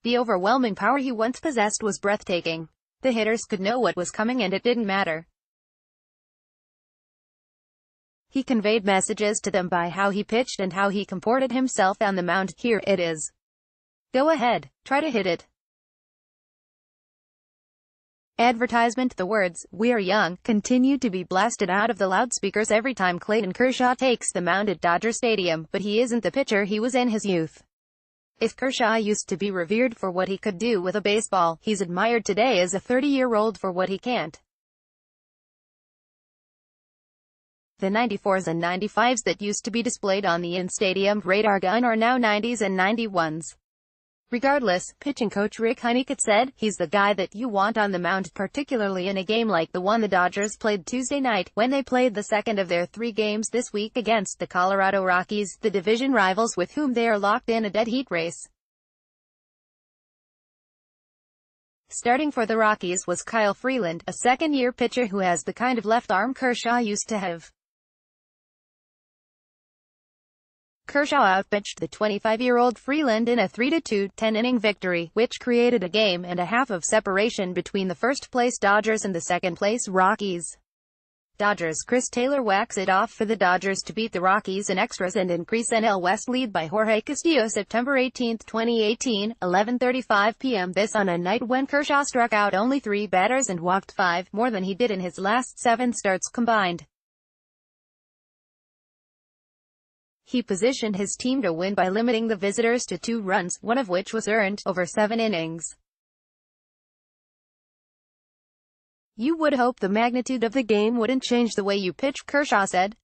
The overwhelming power he once possessed was breathtaking. The hitters could know what was coming and it didn't matter. He conveyed messages to them by how he pitched and how he comported himself on the mound. Here it is. Go ahead, try to hit it. Advertisement. The words, "We are young," continue to be blasted out of the loudspeakers every time Clayton Kershaw takes the mound at Dodger Stadium, but he isn't the pitcher he was in his youth. If Kershaw used to be revered for what he could do with a baseball, he's admired today as a 30-year-old for what he can't. The 94s and 95s that used to be displayed on the in-stadium radar gun are now 90s and 91s. Regardless, pitching coach Rick Honeycutt said, "He's the guy that you want on the mound, particularly in a game like the one the Dodgers played Tuesday night, when they played the second of their 3 games this week against the Colorado Rockies, the division rivals with whom they are locked in a dead heat race." Starting for the Rockies was Kyle Freeland, a second-year pitcher who has the kind of left arm Kershaw used to have. Kershaw outpitched the 25-year-old Freeland in a 3-2, 10-inning victory, which created a game and a half of separation between the first-place Dodgers and the second-place Rockies. Dodgers' Chris Taylor whacks it off for the Dodgers to beat the Rockies in extras and increase NL West lead by Jorge Castillo September 18, 2018, 11:35 p.m. This on a night when Kershaw struck out only 3 batters and walked 5, more than he did in his last 7 starts combined. He positioned his team to win by limiting the visitors to 2 runs, one of which was earned, over 7 innings. "You would hope the magnitude of the game wouldn't change the way you pitch," Kershaw said.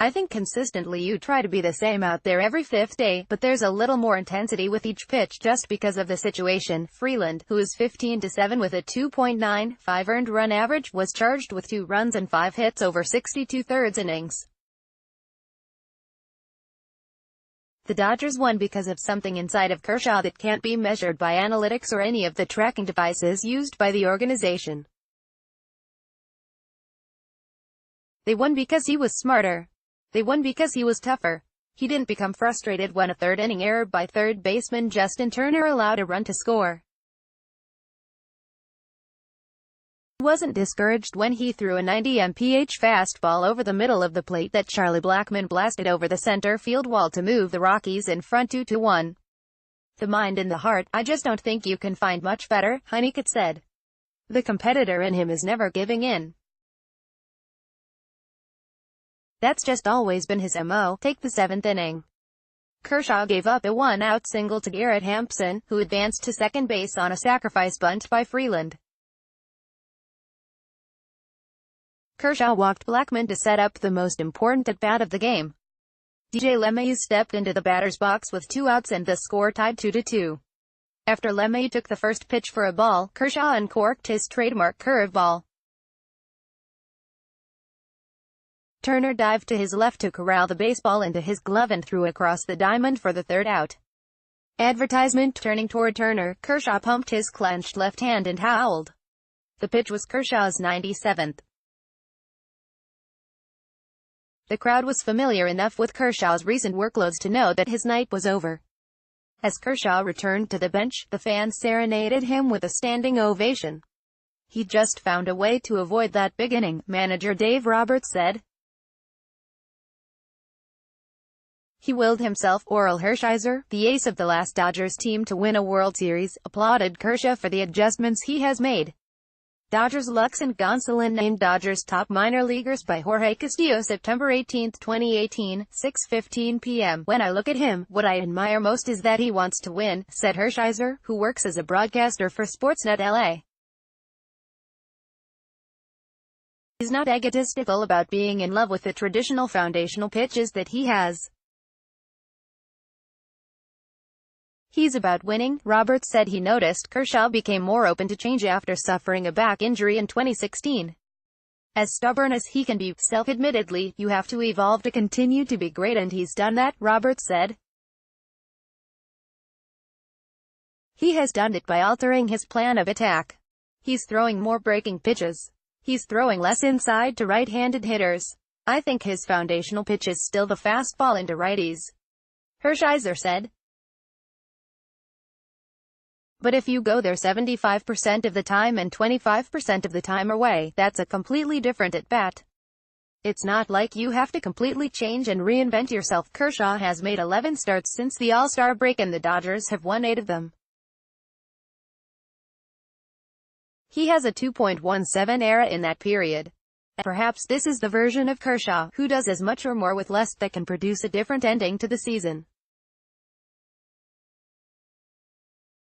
"I think consistently you try to be the same out there every 5th day, but there's a little more intensity with each pitch just because of the situation." Freeland, who is 15-7 with a 2.95 earned run average, was charged with 2 runs and 5 hits over 62 innings. The Dodgers won because of something inside of Kershaw that can't be measured by analytics or any of the tracking devices used by the organization. They won because he was smarter. They won because he was tougher. He didn't become frustrated when a third-inning error by third baseman Justin Turner allowed a run to score. He wasn't discouraged when he threw a 90 mph fastball over the middle of the plate that Charlie Blackmon blasted over the center field wall to move the Rockies in front 2-1. "The mind and the heart, I just don't think you can find much better," Honeycutt said. "The competitor in him is never giving in. That's just always been his MO." Take the 7th inning. Kershaw gave up a 1-out single to Garrett Hampson, who advanced to second base on a sacrifice bunt by Freeland. Kershaw walked Blackmon to set up the most important at-bat of the game. DJ LeMahieu stepped into the batter's box with 2 outs and the score tied 2-2. After LeMahieu took the first pitch for a ball, Kershaw uncorked his trademark curveball. Turner dived to his left to corral the baseball into his glove and threw across the diamond for the 3rd out. Advertisement. Turning toward Turner, Kershaw pumped his clenched left hand and howled. The pitch was Kershaw's 97th. The crowd was familiar enough with Kershaw's recent workloads to know that his night was over. As Kershaw returned to the bench, the fans serenaded him with a standing ovation. "He just found a way to avoid that big inning," manager Dave Roberts said. He willed himself. Orel Hershiser, the ace of the last Dodgers team to win a World Series, applauded Kershaw for the adjustments he has made. Dodgers Lux and Gonsolin named Dodgers top minor leaguers by Jorge Castillo September 18, 2018, 6:15 p.m. "When I look at him, what I admire most is that he wants to win," said Hershiser, who works as a broadcaster for Sportsnet LA. "He's not egotistical about being in love with the traditional foundational pitches that he has. He's about winning." Roberts said he noticed Kershaw became more open to change after suffering a back injury in 2016. "As stubborn as he can be, self-admittedly, you have to evolve to continue to be great and he's done that," Roberts said. "He has done it by altering his plan of attack. He's throwing more breaking pitches. He's throwing less inside to right-handed hitters. I think his foundational pitch is still the fastball into righties," Hershiser said. But if you go there 75% of the time and 25% of the time away, that's a completely different at-bat. It's not like you have to completely change and reinvent yourself. Kershaw has made 11 starts since the All-Star break and the Dodgers have won 8 of them. He has a 2.17 ERA in that period. Perhaps this is the version of Kershaw, who does as much or more with less, that can produce a different ending to the season.